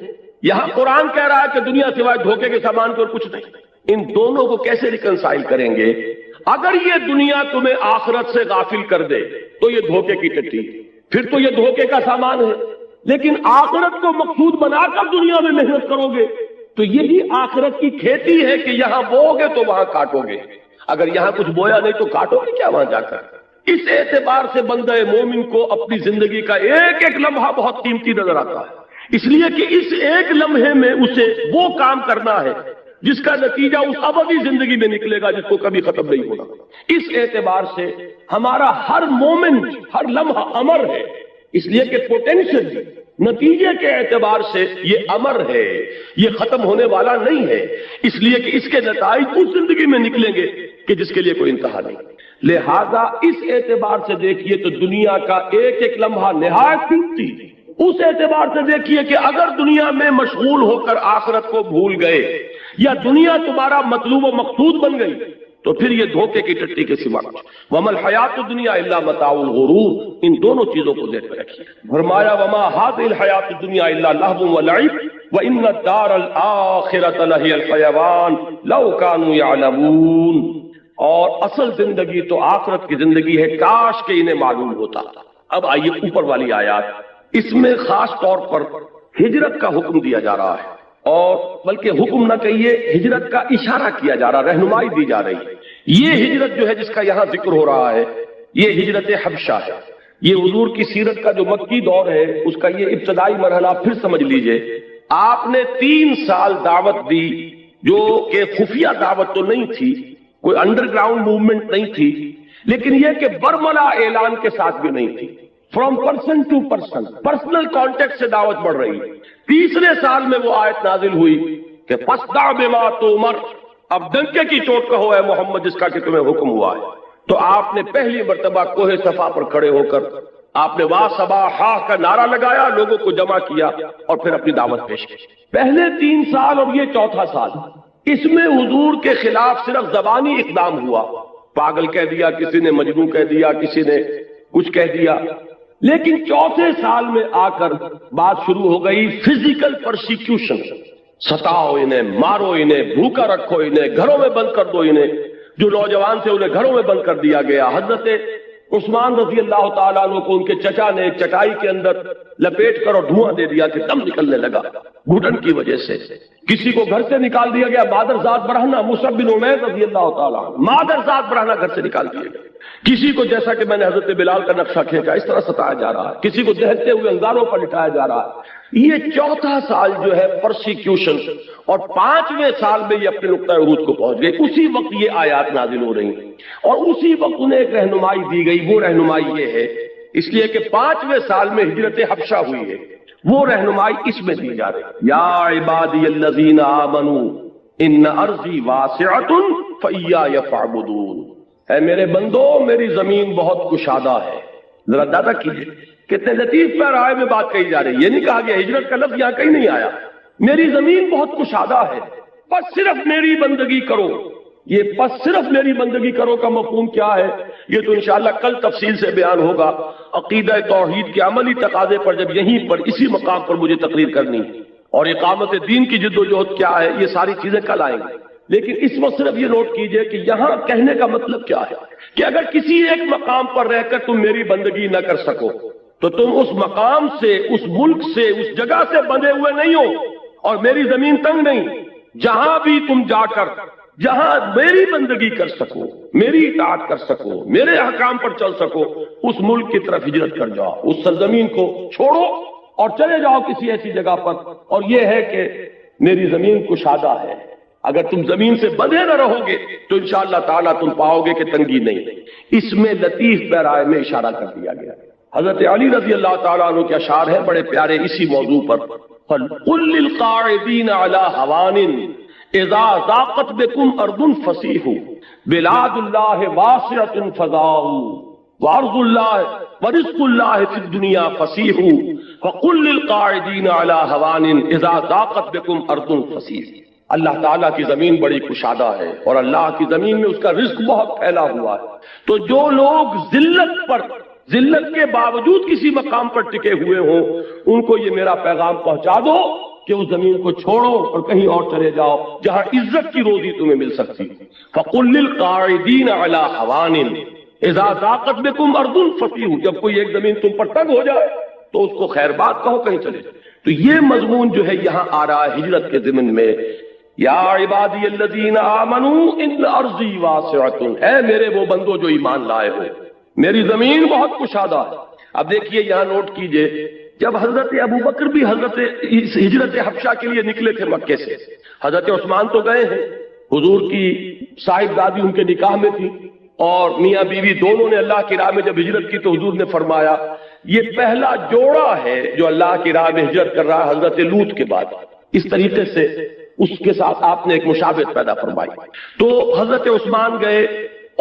یہاں قرآن کہہ رہا ہے کہ دنیا سوائے دھوکے کے سامان کے اور کچھ نہیں۔ ان دونوں کو کیسے ریکنسائل کریں گے؟ اگر یہ دنیا تمہیں آخرت سے غافل کر دے تو یہ دھوکے کی ٹٹی، پھر تو یہ دھوکے کا سامان ہے، لیکن آخرت کو مقصود بنا کر دنیا میں محنت کرو گے تو یہی آخرت کی کھیتی ہے کہ یہاں بو گے تو وہاں کاٹو گے، اگر یہاں کچھ بویا نہیں تو کاٹو گے کیا وہاں جا کر؟ اس اعتبار سے بندہ مومن کو اپنی زندگی کا ایک ایک لمحہ بہت قیمتی نظر آتا ہے، اس لیے کہ اس ایک لمحے میں اسے وہ کام کرنا ہے جس کا نتیجہ اس ابدی زندگی میں نکلے گا جس کو کبھی ختم نہیں ہوگا۔ اس اعتبار سے ہمارا ہر مومنٹ، ہر لمحہ امر ہے، اس لیے کہ پوٹینشل نتیجے کے اعتبار سے یہ امر ہے، یہ ختم ہونے والا نہیں ہے، اس لیے کہ اس کے نتائج اس زندگی میں نکلیں گے کہ جس کے لیے کوئی انتہا نہیں۔ لہذا اس اعتبار سے دیکھیے تو دنیا کا ایک ایک لمحہ نہایت قیمتی، اس اعتبار سے دیکھیے کہ اگر دنیا میں مشغول ہو کر آخرت کو بھول گئے یا دنیا تمہارا مطلوب و مقصود بن گئی تو پھر یہ دھوکے کی ٹٹی کے سوا وما الحیات الدنیا الا متاع الغرور، ان دونوں چیزوں کو ذہن میں رکھیے۔ فرمایا وما هذه الحیات الدنیا الا لهو ولعب وان الدار الاخرة لهي الحیوان لو كانوا يعلمون، اور اصل زندگی تو آخرت کی زندگی ہے، کاش کہ انہیں معلوم ہوتا۔ اب آئیے اوپر والی آیات، اس میں خاص طور پر ہجرت کا حکم دیا جا رہا ہے، اور بلکہ حکم نہ کہیے ہجرت کا اشارہ کیا جا رہا، رہنمائی دی جا رہی ہے۔ یہ ہجرت جو ہے جس کا یہاں ذکر ہو رہا ہے یہ ہجرت حبشہ ہے۔ یہ حضور کی سیرت کا جو مکی دور ہے اس کا یہ ابتدائی مرحلہ پھر سمجھ لیجئے۔ آپ نے 3 سال دعوت دی، جو کہ خفیہ دعوت تو نہیں تھی، کوئی انڈر گراؤنڈ موومنٹ نہیں تھی، لیکن یہ کہ برملا اعلان کے ساتھ بھی نہیں تھی، from person to person, personal contact سے دعوت بڑھ رہی ہے۔ تیسرے سال میں وہ آیت نازل ہوئی کہ فاصدع بما تؤمر، اب ڈنکے کی چوٹ کہو اے محمد جس کا کہ تمہیں حکم ہوا ہے۔ تو آپ نے پہلی مرتبہ کوہ صفا پر کھڑے ہو کر آپ نے واہ صبا ہا کا نعرہ لگایا، لوگوں کو جمع کیا اور پھر اپنی دعوت پیش کی۔ پہلے 3 سال اور یہ چوتھا سال، اس میں حضور کے خلاف صرف زبانی اقدام ہوا، پاگل کہہ دیا کسی نے، مجنون کہہ دیا کسی نے، کچھ کہہ دیا، لیکن چوتھے سال میں آ کر بات شروع ہو گئی فزیکل پرسیکیوشن، ستاؤ انہیں، مارو انہیں، بھوکا رکھو انہیں، گھروں میں بند کر دو انہیں۔ جو نوجوان تھے انہیں گھروں میں بند کر دیا گیا۔ حضرت عثمان رضی اللہ تعالیٰ عنہ کو ان کے چچا نے چٹائی کے اندر لپیٹ کر اور دھواں دے دیا کہ دم نکلنے لگا گھٹن کی وجہ سے۔ کسی کو گھر سے نکال دیا گیا، مادر ذات برہنہ، مصعب بن عمیر رضی اللہ تعالیٰ عنہ، مادر ذات برہنہ گھر سے نکال دیا گیا۔ کسی کو جیسا کہ میں نے حضرت بلال کا نقشہ کھینچا اس طرح ستایا جا رہا ہے، کسی کو دہتے ہوئے انگاروں پر لٹایا جا رہا ہے۔ یہ چوتھا سال جو ہے پرسیکیوشن، اور 5ویں سال میں یہ اپنے نقطۂ عروج کو پہنچ گئے۔ اسی وقت یہ آیات نازل ہو رہی ہیں اور اسی وقت انہیں ایک رہنمائی دی گئی۔ وہ رہنمائی یہ ہے، اس لیے کہ 5ویں سال میں ہجرت حبشہ ہوئی ہے، وہ رہنمائی اس میں دی جا رہی ہے۔ یا عبادی الذین آمنوا ان ارضی واسعۃ فایای فاعبدون، اے میرے بندو میری زمین بہت کشادہ ہے۔ ذرا اندازہ کیجئے کتنے لطیف پیرائے میں بات کہی جا رہی ہے۔ یہ نہیں کہا گیا ہجرت کا لفظ یہاں کہیں نہیں آیا، میری زمین بہت کشادہ ہے، بس صرف میری بندگی کرو۔ یہ بس صرف میری بندگی کرو کا مفہوم کیا ہے، یہ تو انشاءاللہ کل تفصیل سے بیان ہوگا۔ عقیدہ توحید کے عملی تقاضے پر جب یہیں پر اسی مقام پر مجھے تقریر کرنی اور اقامت دین کی جد و جہد کیا ہے، یہ ساری چیزیں کل آئیں گی، لیکن اس وقت صرف یہ نوٹ کیجئے کہ یہاں کہنے کا مطلب کیا ہے کہ اگر کسی ایک مقام پر رہ کر تم میری بندگی نہ کر سکو تو تم اس مقام سے، اس ملک سے، اس جگہ سے بندھے ہوئے نہیں ہو، اور میری زمین تنگ نہیں۔ جہاں بھی تم جا کر جہاں میری بندگی کر سکو، میری اطاعت کر سکو، میرے احکام پر چل سکو، اس ملک کی طرف ہجرت کر جاؤ، اس سرزمین کو چھوڑو اور چلے جاؤ کسی ایسی جگہ پر۔ اور یہ ہے کہ میری زمین کشادہ ہے، اگر تم زمین سے بندھے نہ رہو گے تو انشاءاللہ تعالیٰ تم پاؤ گے کہ تنگی نہیں۔ اس میں لطیف پیرائے میں اشارہ کر دیا گیا۔ حضرت علی رضی اللہ تعالیٰ عنہ کے اشعار ہیں بڑے پیارے اسی موضوع پر۔ قُلْ لِلْقَاعِدِينَ عَلَىٰ هَوَانٍ اذا ضاقت بكم ارض فصیح بلاد اللہ واسعۃ فضاء وارض اللہ ورزق اللہ فی الدنیا فصیح فقل للقاعدین علی ہوان اذا ضاقت بكم ارض فصیح۔ اللہ تعالیٰ کی زمین بڑی کشادہ ہے اور اللہ کی زمین میں اس کا رزق بہت پھیلا ہوا ہے، تو جو لوگ ذلت کے باوجود کسی مقام پر ٹکے ہوئے ہوں ان کو یہ میرا پیغام پہنچا دو کہ اس زمین کو چھوڑو اور کہیں اور چلے جاؤ جہاں عزت کی روزی تمہیں مل سکتی۔ فَقُلْ لِلْقَاعِدِينَ عَلَىٰ هَوَانٍ اِذَا ضَاقَتْ بِكُمْ أَرْضٌ فَصِيحُ، جب کوئی ایک زمین تم پر تنگ ہو جائے تو اس کو خیر بات کہو، کہیں چلے جائے۔ تو یہ مضمون جو ہے یہاں آ رہا ہے ہجرت کے ضمن میں۔ یا عبادی الذین آمنوا ان ارضی واسعۃ، اے میرے وہ بندو جو ایمان لائے ہو، میری زمین بہت کشادہ ہے۔ اب دیکھیے یہاں نوٹ کیجئے، جب حضرت ابو بکر بھی حضرت ہجرت حبشہ کے لیے نکلے تھے مکے سے، حضرت عثمان تو گئے ہیں، حضور کی صاحب دادی ان کے نکاح میں تھی اور میاں بیوی دونوں نے اللہ کی راہ میں جب ہجرت کی تو حضور نے فرمایا یہ پہلا جوڑا ہے جو اللہ کی راہ میں ہجرت کر رہا ہے حضرت لوط کے بعد۔ اس طریقے سے اس کے ساتھ آپ نے ایک مشابہت پیدا فرمائی۔ تو حضرت عثمان گئے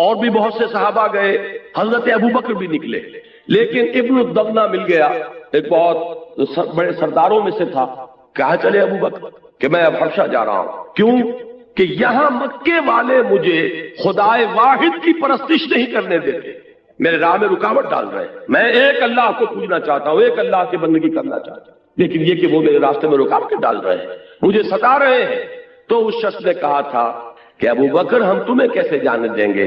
اور بھی بہت سے صحابہ گئے، حضرت ابو بکر بھی نکلے، لیکن ابن الدغنہ مل گیا، ایک بہت بڑے سرداروں میں سے تھا۔ کہا چلے ابو بکر کہ میں اب حبشہ جا رہا ہوں، کیوں کہ یہاں مکے والے مجھے خدائے واحد کی پرستش نہیں کرنے دیتے، میرے راہ میں رکاوٹ ڈال رہے ہیں۔ میں ایک اللہ کو پوجنا چاہتا ہوں، ایک اللہ کی بندگی کرنا چاہتا ہوں، لیکن یہ کہ وہ میرے راستے میں رکاوٹ ڈال رہے ہیں، مجھے ستا رہے ہیں۔ تو اس شخص نے کہا تھا کہ ابو بکر ہم تمہیں کیسے جانے دیں گے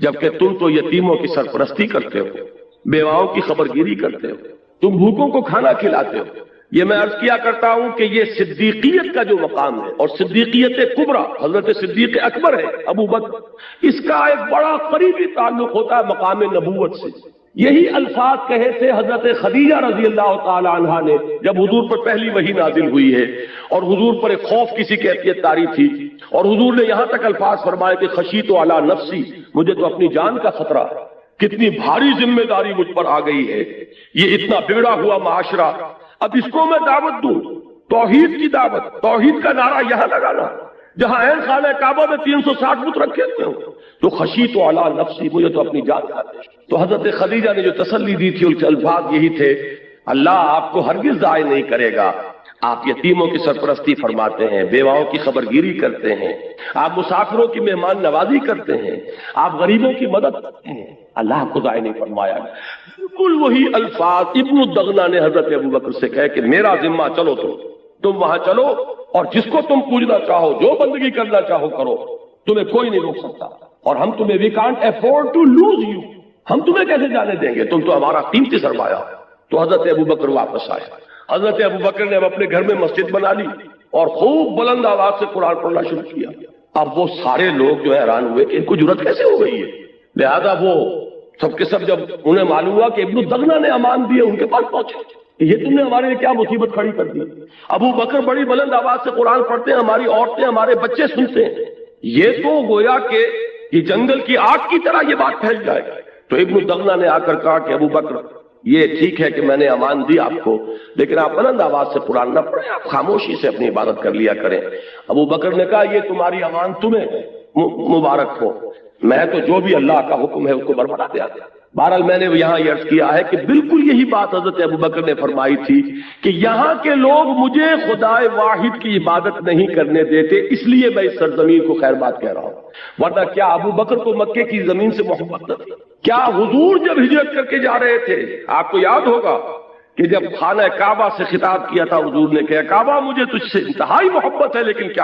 جبکہ تم تو یتیموں کی سرپرستی کرتے ہو، بیواؤں کی خبرگیری کرتے ہو، تم بھوکوں کو کھانا کھلاتے ہو۔ یہ میں عرض کیا کرتا ہوں کہ یہ صدیقیت کا جو مقام ہے اور صدیقیت کبریٰ حضرت صدیق اکبر ہے ابو بکر، اس کا ایک بڑا قریبی تعلق ہوتا ہے مقام نبوت سے۔ یہی الفاظ کہے تھے حضرت خدیجہ رضی اللہ تعالی عنہا نے جب حضور پر پہلی وحی نازل ہوئی ہے اور حضور پر ایک خوف کسی کیفیت طاری تھی، اور حضور نے یہاں تک الفاظ فرمائے کہ خشیت علی نفسی، مجھے تو اپنی جان کا خطرہ ہے، کتنی بھاری ذمہ داری مجھ پر آ گئی ہے، یہ اتنا بگڑا ہوا معاشرہ، اب اس کو میں دعوت دوں، توحید کی دعوت، توحید کا نعرہ یہاں لگانا جہاں عین خانہ کعبہ میں 360 بت رکھے ہوئے ہوں، تو خشیت علی نفسی، مجھے تو اپنی جان کا۔ تو حضرت خدیجہ نے جو تسلی دی تھی ان کے الفاظ یہی تھے، اللہ آپ کو ہرگز ضائع نہیں کرے گا، آپ یتیموں کی سرپرستی فرماتے ہیں، بیواؤں کی خبرگیری کرتے ہیں، آپ مسافروں کی مہمان نوازی کرتے ہیں، آپ غریبوں کی مدد کرتے ہیں، اللہ آپ کو ضائع نہیں فرمایا۔ بالکل وہی الفاظ ابن الدغنہ نے حضرت ابو بکر سے کہے کہ میرا ذمہ، چلو تم وہاں چلو اور جس کو تم پوجنا چاہو، جو بندگی کرنا چاہو کرو، تمہیں کوئی نہیں روک سکتا، اور ہم تمہیں we can't afford to lose you, ہم تمہیں کیسے جانے دیں گے، تم تو ہمارا قیمتی سرمایہ ہو۔ تو حضرت ابو بکر واپس آئے، حضرت ابو بکر نے اب اپنے گھر میں مسجد بنا لی اور خوب بلند آواز سے قرآن پڑھنا شروع کیا۔ اب وہ سارے لوگ جو حیران ہوئے کہ ان کو جرأت کیسے ہو گئی ہے، لہذا وہ سب کے سب جب انہیں معلوم ہوا کہ ابن الدغنہ نے امان دی ہے، ان کے پاس پہنچے، یہ تم نے ہمارے لیے کیا مصیبت کھڑی کر دی؟ ابو بکر بڑی بلند آواز سے قرآن پڑھتے ہیں، ہماری عورتیں ہمارے بچے سنتے ہیں، یہ تو گویا کہ یہ جنگل کی آگ کی طرح یہ بات پھیل جائے گا۔ تو ابن الدغنہ نے آ کر کہا کہ ابو بکر یہ ٹھیک ہے کہ میں نے امان دی آپ کو، لیکن آپ بلند آواز سے قرآن نہ پڑھیں، آپ خاموشی سے اپنی عبادت کر لیا کریں۔ ابو بکر نے کہا یہ تمہاری امان تمہیں مبارک ہو، میں تو جو بھی اللہ کا حکم ہے اس کو بربلا دیا گیا۔ بہرحال میں نے یہاں یہ عرض کیا ہے کہ بالکل یہی بات حضرت ابو بکر نے فرمائی تھی کہ یہاں کے لوگ مجھے خدائے واحد کی عبادت نہیں کرنے دیتے، اس لیے میں اس سرزمین کو خیر بات کہہ رہا ہوں، ورنہ کیا ابو بکر کو مکے کی زمین سے محبت نہ تھی؟ کیا حضور جب ہجرت کر کے جا رہے تھے، آپ کو یاد ہوگا کہ جب خانہ کعبہ سے خطاب کیا تھا حضور نے کہا کعبہ مجھے تجھ سے انتہائی محبت ہے، لیکن کیا